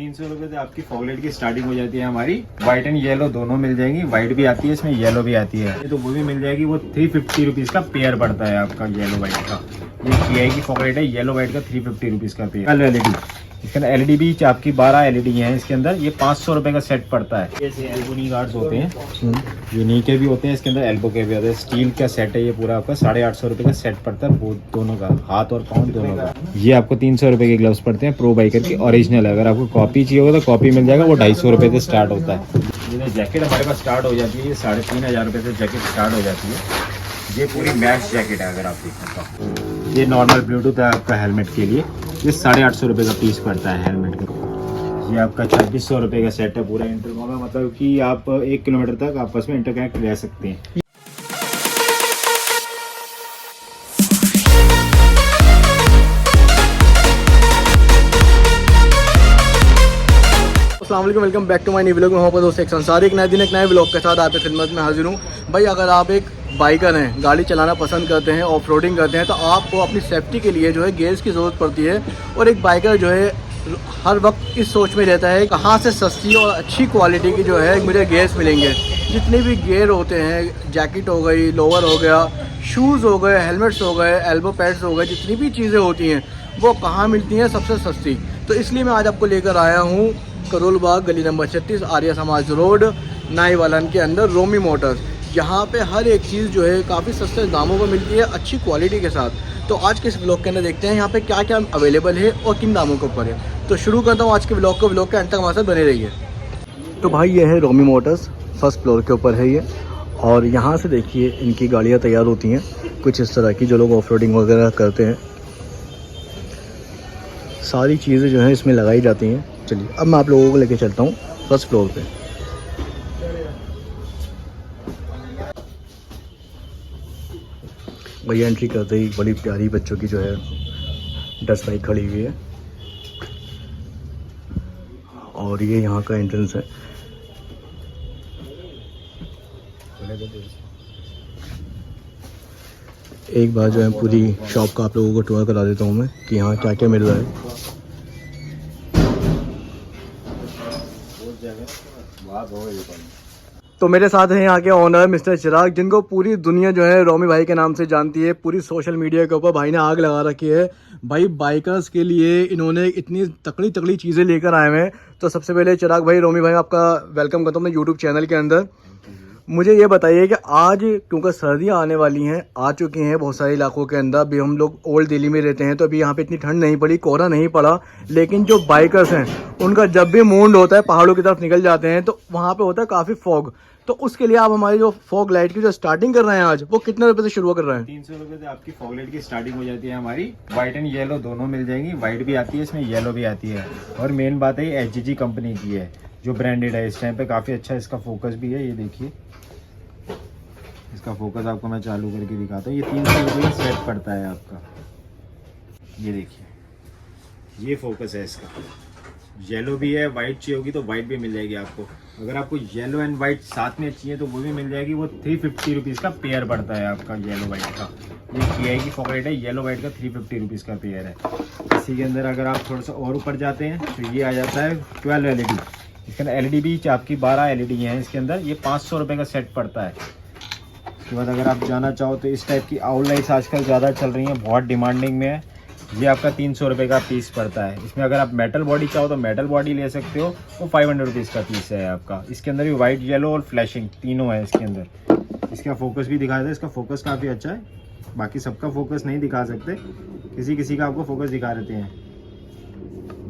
300 रुपए से आपकी फॉगलाइट की स्टार्टिंग हो जाती है हमारी। व्हाइट एंड येलो दोनों मिल जाएंगी, व्हाइट भी आती है इसमें, येलो भी आती है, तो वो भी मिल जाएगी। वो 350 रुपीज का पेयर पड़ता है आपका येलो व्हाइट का। ये TI की फॉगलाइट है, येलो व्हाइट का 350 रुपीज का पेयर। कलर LED, इसके अंदर LED भी आपकी 12 LED है इसके अंदर। ये 500 रुपए का सेट पड़ता है। जैसे एल्बो नी गार्ड्स होते हैं, जो नी के भी होते हैं, इसके अंदर एल्बो के भी होते हैं। स्टील का सेट है ये पूरा, आपका 850 रुपए का सेट पड़ता है, वो दोनों का, हाथ और पाउंड दोनों का। ये आपको 300 रुपए के ग्लव्स पड़ते हैं, प्रो बाइकर की ओरिजिनल है। अगर आपको कॉपी चाहिए होगा तो कॉपी मिल जाएगा, वो 250 रुपए से स्टार्ट होता है। ये जैकेट हमारे पास स्टार्ट हो जाती है, ये 3500 रुपए से जैकेट स्टार्ट हो जाती है। ये पूरी मैश जैकेट है अगर आप देखना चाहो। ये नॉर्मल ब्लूटूथ है आपका हेलमेट के लिए, ये 850 रुपए का पीस पड़ता है हेलमेट का। ये आपका 2600 रुपए का सेट है पूरा इंटरकॉम है, मतलब कि आप 1 किलोमीटर तक आपस में इंटरकनेक्ट रह सकते हैं। अस्सलाम वालेकुम, welcome back to my new vlog में। वहाँ पर दोस्त एक संसार एक नए दिन एक नए व्लॉग के साथ आपकी खिदमत में हाजिर हूँ। भाई अगर आप एक बाइकर हैं, गाड़ी चलाना पसंद करते हैं, ऑफ रोडिंग करते हैं, तो आपको अपनी सेफ्टी के लिए जो है गियर्स की ज़रूरत पड़ती है। और एक बाइकर जो है हर वक्त इस सोच में रहता है कहाँ से सस्ती और अच्छी क्वालिटी की जो है मुझे गियर्स मिलेंगे। जितने भी गियर होते हैं, जैकेट हो गई, लोअर हो गया, शूज़ हो गए, हेलमेट्स हो गए, एल्बो पैड्स हो गए, जितनी भी चीज़ें होती हैं वो कहाँ मिलती हैं सबसे सस्ती। तो इसलिए मैं आज आपको लेकर आया हूँ करोल बाग, गली नंबर 36, आर्य समाज रोड, नाईवालन के अंदर रोमी मोटर्स। यहाँ पे हर एक चीज़ जो है काफ़ी सस्ते दामों पर मिलती है, अच्छी क्वालिटी के साथ। तो आज के इस ब्लॉग के अंदर देखते हैं यहाँ पे क्या क्या अवेलेबल है और किन दामों के ऊपर है। तो शुरू करता हूँ आज के ब्लॉग को, ब्लॉग के अंत तक हमारे साथ बने रहिए। तो भाई ये है रोमी मोटर्स, फर्स्ट फ्लोर के ऊपर है ये। और यहाँ से देखिए इनकी गाड़ियाँ तैयार होती हैं कुछ इस तरह की, जो लोग ऑफ रोडिंग वगैरह करते हैं। सारी चीज़ें जो हैं इसमें लगाई जाती हैं। चलिए अब मैं आप लोगों को लेके चलता हूँ फर्स्ट फ्लोर पे। भैया एंट्री करते ही बड़ी प्यारी बच्चों की जो है डस्ट बाइक खड़ी हुई है, और ये यहाँ का एंट्रेंस है। एक बार जो है पूरी शॉप का आप लोगों को टूर करा देता हूँ मैं कि यहाँ क्या क्या मिल रहा है। तो मेरे साथ हैं यहाँ के ओनर मिस्टर चिराग, जिनको पूरी दुनिया जो है रोमी भाई के नाम से जानती है। पूरी सोशल मीडिया के ऊपर भाई ने आग लगा रखी है। भाई बाइकर्स के लिए इन्होंने इतनी तकड़ी तकड़ी चीज़ें लेकर आए हैं। तो सबसे पहले चिराग भाई, रोमी भाई आपका वेलकम करता हूँ मैं यूट्यूब चैनल के अंदर। मुझे ये बताइए कि आज क्योंकि सर्दियाँ आने वाली हैं, आ चुकी हैं बहुत सारे इलाकों के अंदर। अभी हम लोग ओल्ड दिल्ली में रहते हैं तो अभी यहाँ पे इतनी ठंड नहीं पड़ी, कोहरा नहीं पड़ा, लेकिन जो बाइकर्स हैं उनका जब भी मूड होता है पहाड़ों की तरफ निकल जाते हैं तो वहाँ पे होता है काफ़ी फॉग। तो उसके लिए आप हमारी जो फॉग लाइट की जो स्टार्टिंग कर रहे हैं आज, वो कितने रुपए से शुरू कर रहे हैं? 300 रुपए से आपकी फॉगलाइट की स्टार्टिंग हो जाती है हमारी। व्हाइट एंड येलो दोनों मिल जाएंगी, व्हाइट भी आती है इसमें, येलो भी आती है। और मेन बात है HGG कंपनी की है, जो ब्रांडेड है। इस टाइम पे काफ़ी अच्छा इसका फोकस भी है, ये देखिए इसका फोकस आपको मैं चालू करके दिखाता हूँ। ये 300 रुपये का सेट पड़ता है आपका। ये देखिए ये फोकस है इसका, येलो भी है, वाइट चाहिए होगी तो वाइट भी मिल जाएगी आपको। अगर आपको येलो एंड वाइट साथ में चाहिए तो वो भी मिल जाएगी। वो 350 रुपीज़ का पेयर पड़ता है आपका येलो वाइट का। ये TI की फॉगलाइट है, येलो वाइट का 350 रुपीज़ का पेयर है। इसी के अंदर अगर आप थोड़ा सा और ऊपर जाते हैं तो ये आ जाता है 12 LED। इसके अंदर LED भी आपकी 12 LED हैं इसके अंदर। ये 500 रुपये का सेट पड़ता है। उसके बाद अगर आप जाना चाहो तो इस टाइप की आउटलाइट्स आजकल ज़्यादा चल रही हैं, बहुत डिमांडिंग में है। ये आपका 300 रुपये का पीस पड़ता है। इसमें अगर आप मेटल बॉडी चाहो तो मेटल बॉडी ले सकते हो, वो 500 रुपीज़ का पीस है आपका। इसके अंदर भी वाइट, येलो और फ्लैशिंग तीनों है इसके अंदर। इसका फोकस भी दिखाया था, इसका फोकस काफ़ी अच्छा है। बाकी सबका फोकस नहीं दिखा सकते, किसी किसी का आपको फोकस दिखा देते हैं।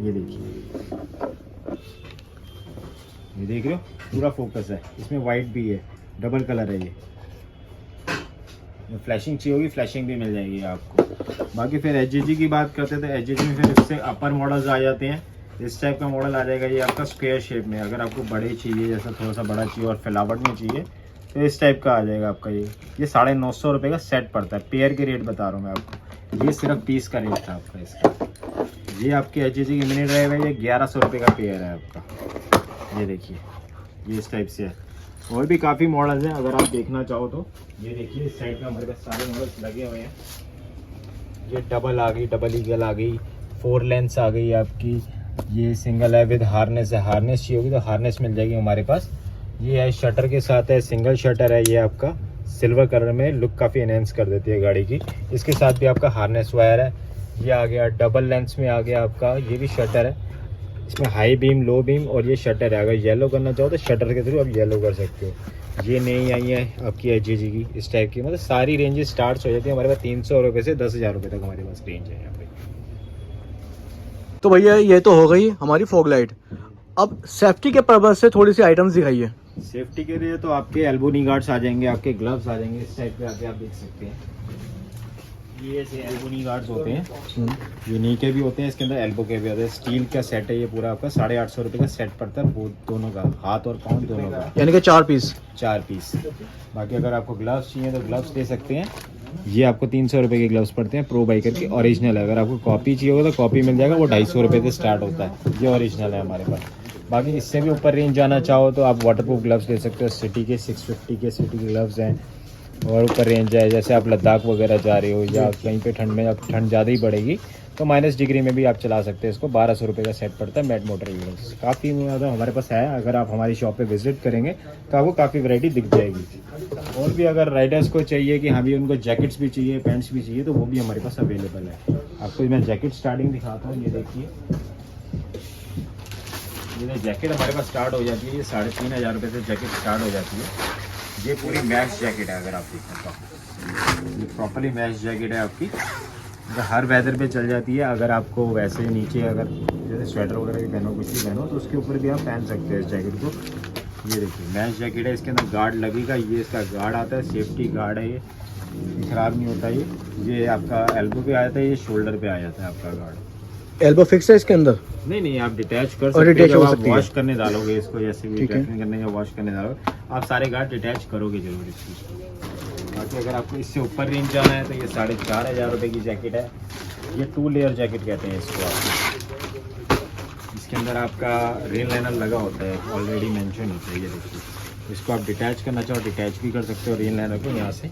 ये देखिए, ये देख रहे हो पूरा फोकस है। इसमें वाइट भी है, डबल कलर है। ये फ्लैशिंग चाहिए होगी, फ्लैशिंग भी मिल जाएगी आपको। बाकी फिर HGG की बात करते हैं तो HGG में फिर इससे अपर मॉडल्स आ जाते हैं। इस टाइप का मॉडल आ जाएगा ये आपका स्क्वायर शेप में। अगर आपको बड़े चाहिए, जैसा थोड़ा सा बड़ा चाहिए और फ्लावर में चाहिए, तो इस टाइप का आ जाएगा आपका। ये 950 रुपये का सेट पड़ता है। पेयर के रेट बता रहा हूँ मैं आपको, ये सिर्फ पीस का रेट था आपका इसका। ये आपके HGG की मिनी ड्राइव है, ये 1100 रुपये का पेयर है आपका। ये देखिए ये इस टाइप से है। और भी काफ़ी मॉडल्स हैं अगर आप देखना चाहो तो। ये देखिए इस साइड में हमारे पास सारे मॉडल्स लगे हुए हैं। ये डबल आ गई, डबल ईगल आ गई, 4 लेंस आ गई आपकी, ये सिंगल है विद हार्नेस है, हार्नेस चाहिए होगी तो हार्नेस मिल जाएगी हमारे पास। ये है शटर के साथ है, सिंगल शटर है, ये आपका सिल्वर कलर में लुक काफ़ी एनहेंस कर देती है गाड़ी की। इसके साथ भी आपका हार्नेस वायर है। ये आ गया डबल लेंस में आ गया आपका, ये भी शटर है, इसमें हाई बीम लो बीम और ये शटर है। अगर येलो करना चाहो तो शटर के थ्रू आप येलो कर सकते हो। ये नई आई है आपकी HJG की इस टाइप की, मतलब सारी रेंजेस स्टार्ट हो जाती है हमारे पास 300 रुपये से 10,000 रुपये तक हमारे पास रेंज है यहाँ पे। तो भैया ये तो हो गई हमारी फॉग लाइट। अब सेफ्टी के पर्पज से थोड़ी सी आइटम्स दिखाइए। सेफ्टी के लिए तो आपके एल्बो नी गार्ड्स आ जाएंगे, आपके ग्लव्स आ जाएंगे, इस टाइप के आके आप देख सकते हैं। ये ऐसे एल्बो नी गार्ड्स होते हैं, ये नी के भी होते हैं, इसके अंदर एल्बो के भी होते हैं। स्टील का सेट है ये पूरा आपका 850 रुपये का सेट पड़ता है, वो दोनों का, हाथ और पाँव दोनों का, यानी कि 4 पीस। 4 पीस। बाकी अगर आपको ग्लव्स चाहिए तो ग्लव्स ले सकते हैं। ये आपको 300 रुपये के ग्लव्स पड़ते हैं, प्रो बाइकर के ओरिजिनल है। अगर आपको कॉपी चाहिए होगा तो कॉपी मिल जाएगा, वो 250 रुपये से स्टार्ट होता है, ये ओरिजिनल है हमारे पास। बाकी इससे भी ऊपर रेंज जाना चाहो तो आप वाटरप्रूफ ग्लव्स ले सकते हो, सिटी के 650 के सिटी के ग्लव्स हैं। और ऊपर रेंज है, जैसे आप लद्दाख वगैरह जा रहे हो या कहीं पे ठंड में, अब ठंड ज़्यादा ही बढ़ेगी तो माइनस डिग्री में भी आप चला सकते हैं इसको। 1200 रुपये का सेट पड़ता है मैट मोटर ग्लव्स, काफ़ी ज़्यादा हमारे पास है। अगर आप हमारी शॉप पे विजिट करेंगे तो आपको काफ़ी वैरायटी दिख जाएगी। और भी अगर राइडर्स को चाहिए कि हाँ भी उनको जैकेट्स भी चाहिए, पैंट्स भी चाहिए, तो वो भी हमारे पास अवेलेबल है। आपको मैं जैकेट स्टार्टिंग दिखाता हूँ, ये देखिए, ये जैकेट हमारे पास स्टार्ट हो जाती है, ये 3,500 रुपये से जैकेट स्टार्ट हो जाती है। ये पूरी मैश जैकेट है, अगर आप देखें तो ये प्रॉपरली मैश जैकेट है आपकी, मतलब हर वेदर पे चल जाती है। अगर आपको वैसे नीचे अगर जैसे स्वेटर वगैरह भी पहनो, कुछ भी पहनो, तो उसके ऊपर भी आप पहन सकते हो इस जैकेट को। ये देखिए मैश जैकेट है, इसके अंदर गार्ड लगेगा, ये इसका गार्ड आता है, सेफ्टी गार्ड है, ये ख़राब नहीं होता। ये आपका एल्बो पे आ जाता है, ये शोल्डर पे आ जाता है आपका गार्ड। एल्बो फिक्स है इसके अंदर? नहीं, आप डिटैच कर और सकते डिटैच हो। हो जब आप सकती है। वॉश करने डालोगे इसको, जैसे भी ठीक है। ड्रेसिंग करने या वॉश करने डालोगे, आप सारे गार्ड डिटैच करोगे जरूर इस चीज़ को। बाकी अगर आपको इससे ऊपर रेंज जाना है तो ये 4,500 रुपये की जैकेट है। ये 2 लेयर जैकेट कहते हैं इसको आपको। इसके अंदर आपका रेन लाइनर लगा होता है, ऑलरेडी मेंशन होता है, ये देखिए। इसको आप डिटैच करना चाहो डिटैच भी कर सकते हो रेन लाइनर को यहाँ से।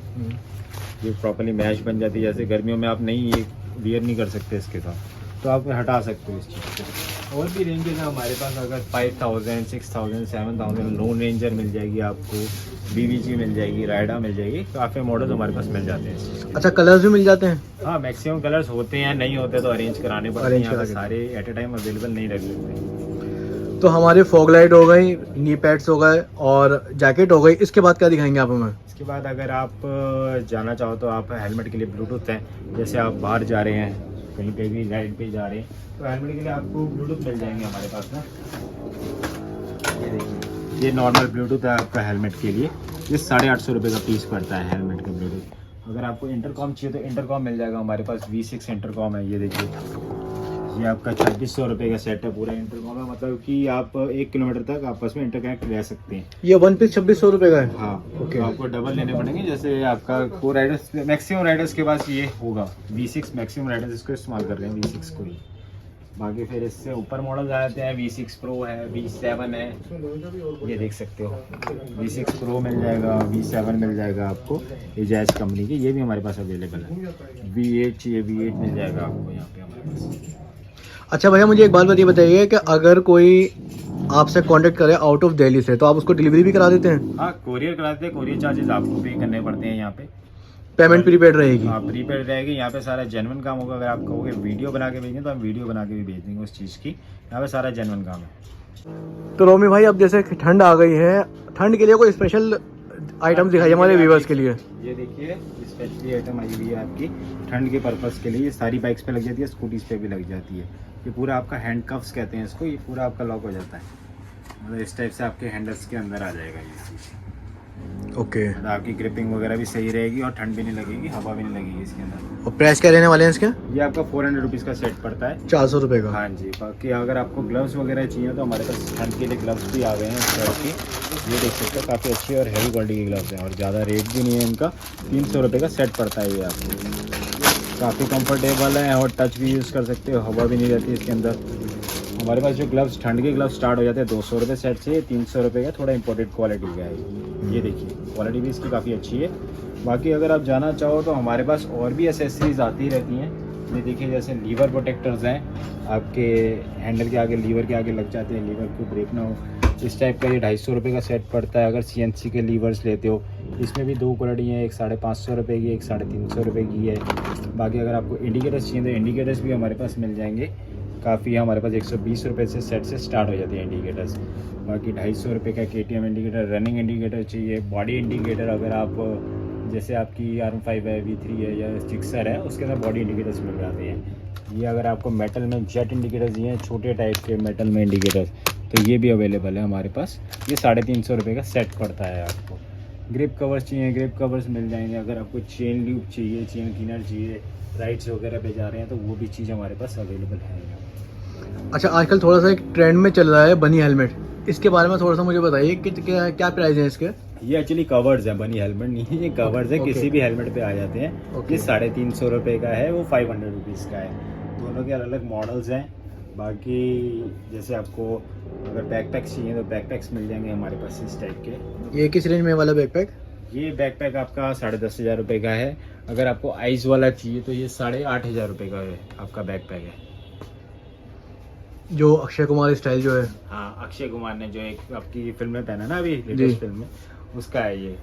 ये प्रॉपर्ली मैश बन जाती है। जैसे गर्मियों में आप नहीं ये वियर नहीं कर सकते इसके साथ, तो आप हटा सकते हो इस चीज़ को। और भी रेंजेस हैं हमारे पास, अगर 5000, 6000, 7000 लोन रेंजर मिल जाएगी आपको, BVG मिल जाएगी, राइडा मिल जाएगी, काफ़ी मॉडल्स हमारे पास मिल जाते हैं इस चीज़ के। अच्छा, कलर्स भी मिल जाते हैं? हाँ, मैक्सिमम कलर्स होते हैं, नहीं होते तो अरेंज कराने पड़ते हैं, Arrange यहाँ पे करा के। सारे एट ए टाइम अवेलेबल नहीं रख सकते। तो हमारी फॉग लाइट हो गई, नी पैड्स हो गए और जैकेट हो गई। इसके बाद क्या दिखाएंगे आप हमें? इसके बाद अगर आप जाना चाहो तो आप हेलमेट के लिए ब्लूटूथ है, जैसे आप बाहर जा रहे हैं, कहीं पे भी राइड पे जा रहे हैं, तो हेलमेट के लिए आपको ब्लूटूथ मिल जाएंगे हमारे पास ना। ये देखिए, ये नॉर्मल ब्लूटूथ है आपका हेलमेट के लिए, ये 850 रुपये का पीस पड़ता है हेलमेट का ब्लूटूथ। अगर आपको इंटरकॉम चाहिए तो इंटरकॉम मिल जाएगा हमारे पास, V6 इंटरकॉम है, ये देखिए। ये आपका 2600 रुपये का सेट है, पूरा इंटरकॉम है, मतलब कि आप 1 किलोमीटर तक आपस में इंटरकनेक्ट रह सकते हैं। ये 1 पीस 2600 रुपये का है? हाँ, ओके। तो आपको डबल लेने पड़ेंगे। जैसे आपका को राइडर्स, मैक्सिमम राइडर्स के पास ये होगा, V6 मैक्सिमम राइडर्स इसको इस्तेमाल कर रहे हैं, V6 को ही। बाकी फिर इससे ऊपर मॉडल आ जाते हैं, V6 Pro है, V7 है, ये देख सकते हो। V6 Pro मिल जाएगा, V7 मिल जाएगा आपको, एजाज कंपनी की, ये भी हमारे पास अवेलेबल है। V8 चाहिए, V8 मिल जाएगा आपको यहाँ पे हमारे पास। अच्छा भैया, मुझे एक बात बताइए कि अगर कोई आपसे कांटेक्ट करे आउट ऑफ दिल्ली से, तो आप उसको डिलीवरी भी करा देते हैं? हाँ, कोरियर कराते हैं, कोरियर चार्जेस आपको पे करने पड़ते हैं यहाँ पे। पेमेंट प्रीपेड रहेगी? हाँ, प्रीपेड रहेगी। यहाँ पे सारा जेन्युइन काम होगा। अगर आप कहोगे वीडियो बना के भेजेंगे तो हम वीडियो बना के भी भेज देंगे उस चीज़ की। यहाँ पे सारा जेन्युइन काम है। तो रोमी भाई, अब जैसे ठंड आ गई है, ठंड के लिए कोई स्पेशल आइटम दिखाइए हमारे व्यूवर्स के लिए। ये देखिए, स्पेशली आइटम आई हुई है आपकी ठंड के पर्पस के लिए। ये सारी बाइक्स पे लग जाती है, स्कूटीज पे भी लग जाती है। ये पूरा आपका हैंड कफ्स कहते हैं इसको, ये पूरा आपका लॉक हो जाता है, मतलब इस टाइप से आपके हैंडल्स के अंदर आ जाएगा ये चीज़। ओके। आपकी ग्रिपिंग वगैरह भी सही रहेगी और ठंड भी नहीं लगेगी, हवा भी नहीं लगेगी इसके अंदर। और प्राइस क्या रहने वाले हैं इसके? ये आपका 400 रुपीज़ का सेट पड़ता है, 400 रुपये का। हाँ जी। बाकी अगर आपको ग्लव्स वगैरह चाहिए तो हमारे पास ठंड के लिए ग्लव्स भी आ गए हैं इस तरह की, ये देख सकते हो, काफ़ी अच्छी और हैवी क्वालिटी के ग्लव्स हैं और ज़्यादा रेट भी नहीं है इनका। 300 रुपये का सेट पड़ता है ये आपको, काफ़ी कंफर्टेबल है और टच भी यूज़ कर सकते हो, हवा भी नहीं रहती इसके अंदर। हमारे पास जो ग्लव्स, ठंड के ग्लव्स स्टार्ट हो जाते हैं 200 रुपये सेट से, 300 रुपये का थोड़ा इंपोर्टेड क्वालिटी का है। ये देखिए, क्वालिटी भी इसकी काफ़ी अच्छी है। बाकी अगर आप जाना चाहो तो हमारे पास और भी एसेसरीज आती रहती हैं, ये देखिए जैसे लीवर प्रोटेक्टर्स हैं, आपके हैंडल के आगे, लीवर के आगे लग जाते हैं, लीवर को ब्रेक ना हो, इस टाइप का ये 250 रुपये का सेट पड़ता है। अगर CNC के लीवर्स लेते हो, इसमें भी 2 क्वालिटी हैं, एक 550 रुपये की, एक 350 रुपये की है। बाकी अगर आपको इंडिकेटर्स चाहिए तो इंडिकेटर्स भी हमारे पास मिल जाएंगे काफ़ी। हमारे पास 120 रुपये से सेट से स्टार्ट हो जाते हैं इंडिकेटर्स। बाकी 250 रुपये का KTM इंडिकेटर, रनिंग इंडिकेटर चाहिए, बॉडी इंडिकेटर अगर आप जैसे आपकी R5 है, V3 है या जिक्सर है, उसके साथ बॉडी इंडिकेटर्स मिल जाते हैं। ये अगर आपको मेटल में जेट इंडिकेटर्स चाहिए, छोटे टाइप के मेटल में इंडिकेटर्स, तो ये भी अवेलेबल है हमारे पास। ये 350 रुपये का सेट पड़ता है आपको। ग्रिप कवर्स चाहिए, ग्रिप कवर्स मिल जाएंगे। अगर आपको चेन लूप चाहिए, चेन क्लीनर चाहिए, राइड्स वगैरह पे जा रहे हैं, तो वो भी चीज़ हमारे पास अवेलेबल है। अच्छा, आजकल थोड़ा सा एक ट्रेंड में चल रहा है बनी हेलमेट, इसके बारे में थोड़ा सा मुझे बताइए कि क्या प्राइस है इसके? ये एक्चुअली कवर्स है, बनी हेलमेट नहीं है, ये कवर्स है। Okay. किसी भी हेलमेट पे आ जाते हैं। Okay. ये 350 रुपये का है, वो 500 रुपीज़ का है। दोनों के अलग अलग मॉडल्स हैं। बाकी जैसे आपको अगर बैकपैक्स चाहिए तो बैकपैक्स मिल जाएंगे हमारे पास इस टाइप के। ये किस रेंज में वाला बैकपैक? ये बैकपैक आपका 10,500 रुपये का है। अगर आपको आइस वाला चाहिए तो ये 8,500 रुपये का है आपका बैकपैक है। जो अक्षय कुमार स्टाइल जो है, हाँ, अक्षय कुमार ने जो एक आपकी फिल्म में पहना ना, अभी लेटेस्ट फिल्म में, उसका है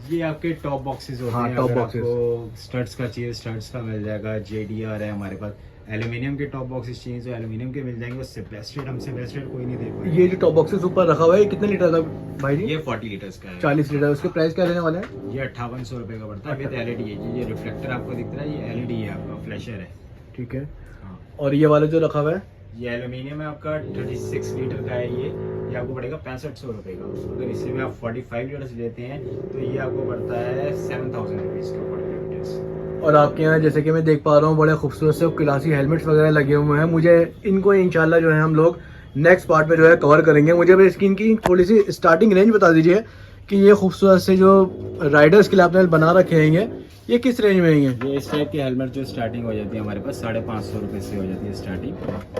ये आपके टॉप बॉक्सेस होते हैं। टॉप अगर बॉक्सेस आपको स्टड्स का चाहिए, स्टड्स का मिल जाएगा। JDR है हमारे पास। एल्यूमिनियम के टॉप बॉक्सेस चाहिए तो एल्यूमिनियम के मिल जाएंगे। उससे बेस्ट रेट, हमसे बेस्ट रेट कोई नहीं दे पाएगा। ये जो टॉप बॉक्सेस ऊपर रखा हुआ है, ये कितने लीटर का भाई जी? ये 40 लीटर्स का है। 40 लीटर। उसके प्राइस क्या रहने वाले हैं? ये 5800 रुपये का पड़ता है विद LED है। ये रिफ्लेक्टर आपको दिख रहा है, ये LED है आपका, फ्लैशर है। ठीक है। हाँ। और ये वाला जो रखा हुआ है, ये एल्यूमिनियम है आपका, 36 लीटर का है। ये आपको पड़ेगा 6500 रुपये का। अगर इससे में आप 45 लीटर्स लेते हैं तो ये आपको पड़ता है 7000 रुपीज़ का 45 लीटर्स। और आपके यहाँ जैसे कि मैं देख पा रहा हूँ बड़े खूबसूरत से क्लासी हेलमेट्स वगैरह लगे हुए हैं। मुझे इनको इंशाल्लाह जो है हम लोग नेक्स्ट पार्ट में जो है कवर करेंगे। मुझे भी इसकी इनकी थोड़ी सी स्टार्टिंग रेंज बता दीजिए कि ये खूबसूरत से जो राइडर्स के लिए आपने बना रखे हैं ये किस रेंज में हैं? ये इस टाइप की हेलमेट जो स्टार्टिंग हो जाती है हमारे पास 550 रुपये से हो जाती है स्टार्टिंग।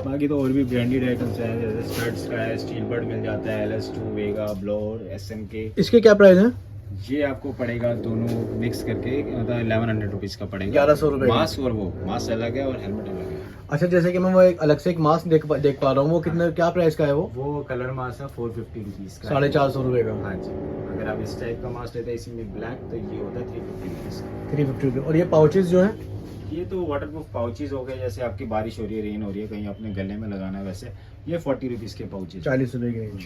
बाकी तो और भी ब्रांडेड आइटम्स हैं, जैसे स्टड्स का है, स्टील बर्ड मिल जाता है, LS2, वेगा, ब्लोर, SNK। इसके क्या प्राइस है? ये आपको पड़ेगा दोनों मिक्स करके मतलब 1100 रुपीज़ का पड़ेगा। 1100 रुपये। मास्क और वो मास्क अलग है और हेलमेट अलग है। अच्छा, जैसे कि मैं वो एक अलग से एक मास्क देख पा रहा हूँ, वो कितने क्या प्राइस का है वो कलर मास्क है 450 रुपीज़ का। 450 रुपये का। हाँ जी। अगर आप इस टाइप का मास्क लेते हैं इसी में ब्लैक, तो ये होता है 350 रुपीज़ का। 350 रुपये। और ये पाउचेस जो है, ये तो वाटरप्रूफ पाउचेज हो गए। जैसे आपकी बारिश हो रही है, रेन हो रही है, कहीं अपने गले में लगाना है, वैसे ये 40 रुपीज़ के पाउचेज। 40 रुपये के रेंज।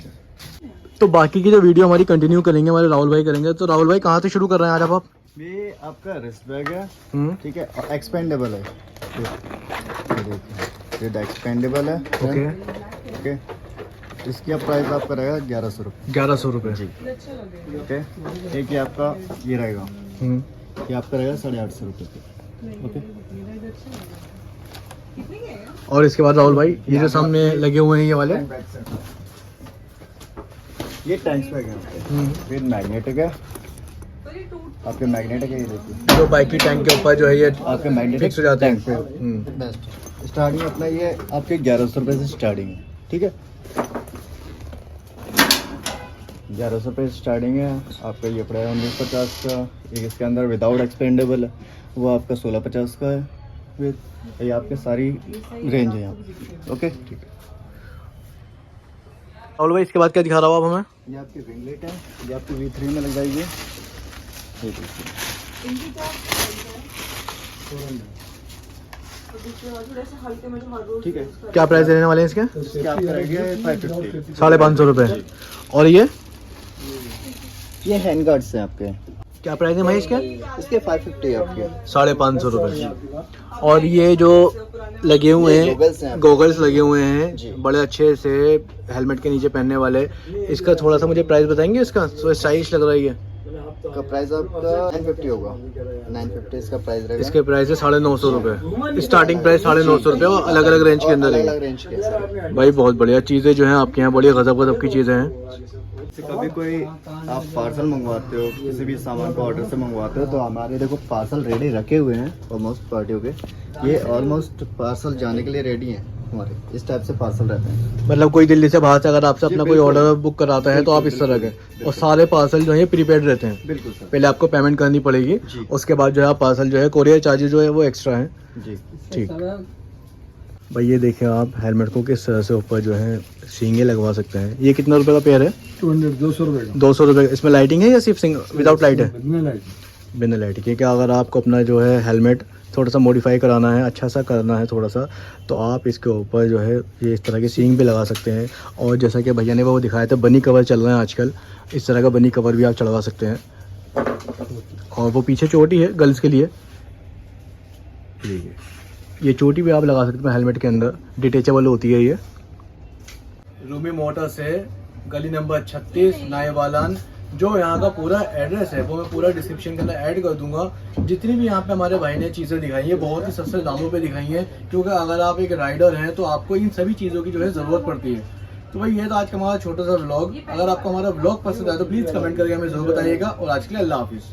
तो बाकी की जो वीडियो हमारी कंटिन्यू करेंगे हमारे राहुल भाई करेंगे। तो राहुल भाई कहाँ से शुरू कर रहे हैं आज आप? ये आपका रिस्ट बैग है, ठीक है, और एक्सपेंडेबल है। ये एक्सपेंडेबल है। ओके ओके, इसकी प्राइस आपका रहेगा 1100 रुपये। 1100 रुपये जी। ओके, एक ये आपका ये रहेगा, ये आपका रहेगा 850 रुपये। ओके, और इसके बाद राहुल भाई ये जो सामने लगे हुए हैं ये वाले, ये टैंक्स बैग है, फिर मैग्नेटिक है आपके, मैग्नेटिक है। ये देखिए जो बाइक की टैंक के ऊपर जो है ये आपके मैग्नेटिक फिक्स हो जाते हैं। बेस्ट। स्टार्टिंग अपना ये आपके 1100 रुपये से स्टार्टिंग है, ठीक है। 1100 रुपये स्टार्टिंग है आपका। ये पड़ेगा 1950 का। एक इसके अंदर विदाउट एक्सपेंडेबल है, वो आपका 1650 का है। फिर ये आपके सारी रेंज है यहाँ पे। ओके, ठीक है। राहुल भाई इसके बाद क्या दिखा रहा हो आप हमें? ये आपकी रिंगलेट है, ये आपकी V3 में लग जाएगी। ये देखिए, ठीक है। क्या प्राइस देने वाले हैं इसके? इसके आपका रहेगा 550। 550 रुपये। और ये हैंड गार्ड्स हैं आपके, क्या प्राइस है भाई इसके? इसके 550 आपके। 550 रुपये। और ये जो लगे हुए हैं गोगल्स लगे हुए हैं बड़े अच्छे से हेलमेट के नीचे पहनने वाले, इसका थोड़ा सा मुझे प्राइस बताएंगे? इसका तो स्टाइलिश लग रहा है ये। का प्राइस आपका 950 होगा। 950 इसका प्राइस रहेगा। इसके प्राइस है 950 रुपये। स्टार्टिंग प्राइस 950 रुपये और अलग अलग रेंज के अंदर अलग है। रेंज के सारे। भाई बहुत बढ़िया चीज़ें जो हैं आपके यहाँ, बड़ी गजब की चीज़ें हैं। कभी कोई आप पार्सल मंगवाते हो, किसी भी सामान को ऑर्डर से मंगवाते हो, तो हमारे देखो पार्सल रेडी रखे हुए हैं ऑलमोस्ट पार्टियों के। ये ऑलमोस्ट पार्सल जाने के लिए रेडी हैं। हमारे इस टाइप से पार्सल रहते हैं। मतलब कोई दिल्ली से बाहर से अगर आपसे जी, अपना कोई बिल्कुल। ऑर्डर बुक कराता है तो आप इस तरह के, और सारे पार्सल जो है प्रीपेड रहते हैं। बिल्कुल सर। पहले आपको पेमेंट करनी पड़ेगी, जी। उसके बाद जो है पार्सल जो है कोरियर चार्जेस जो है वो एक्स्ट्रा है। जी। ठीक भाई, ये देखिए आप हेलमेट को किस तरह से ऊपर जो है सींगे लगवा सकते हैं। ये कितना रुपए का पेयर है? 200 रुपये का। 200 रुपये। इसमें लाइटिंग है या सिर्फ विदाउट लाइट है? बिना लाइट। बिना लाइट के। क्या अगर आपको अपना जो है हेलमेट थोड़ा सा मॉडिफाई कराना है, अच्छा सा करना है थोड़ा सा, तो आप इसके ऊपर जो है ये इस तरह के सींग भी लगा सकते हैं। और जैसा कि भैया ने वो दिखाया था, बनी कवर चल रहा है आजकल, इस तरह का बनी कवर भी आप चढ़वा सकते हैं। और वो पीछे चोटी है गर्ल्स के लिए, ठीक है, ये चोटी भी आप लगा सकते हैं हेलमेट के अंदर, डिटेचेबल होती है ये। रूमी मोटर्स है, गली नंबर 36 नायवालान। जो यहाँ का पूरा एड्रेस है वो मैं पूरा डिस्क्रिप्शन के अंदर ऐड कर दूंगा। जितनी भी यहाँ पे हमारे भाई ने चीज़ें दिखाई हैं बहुत ही सस्ते दामों पे दिखाई हैं, क्योंकि अगर आप एक राइडर हैं तो आपको इन सभी चीज़ों की जो है ज़रूरत पड़ती है। तो भाई ये था आज का हमारा छोटा सा व्लॉग। अगर आपको हमारा व्लॉग पसंद आए तो प्लीज़ कमेंट करके हमें ज़रूर बताइएगा। और आज के लिए अल्लाह हाफिज़।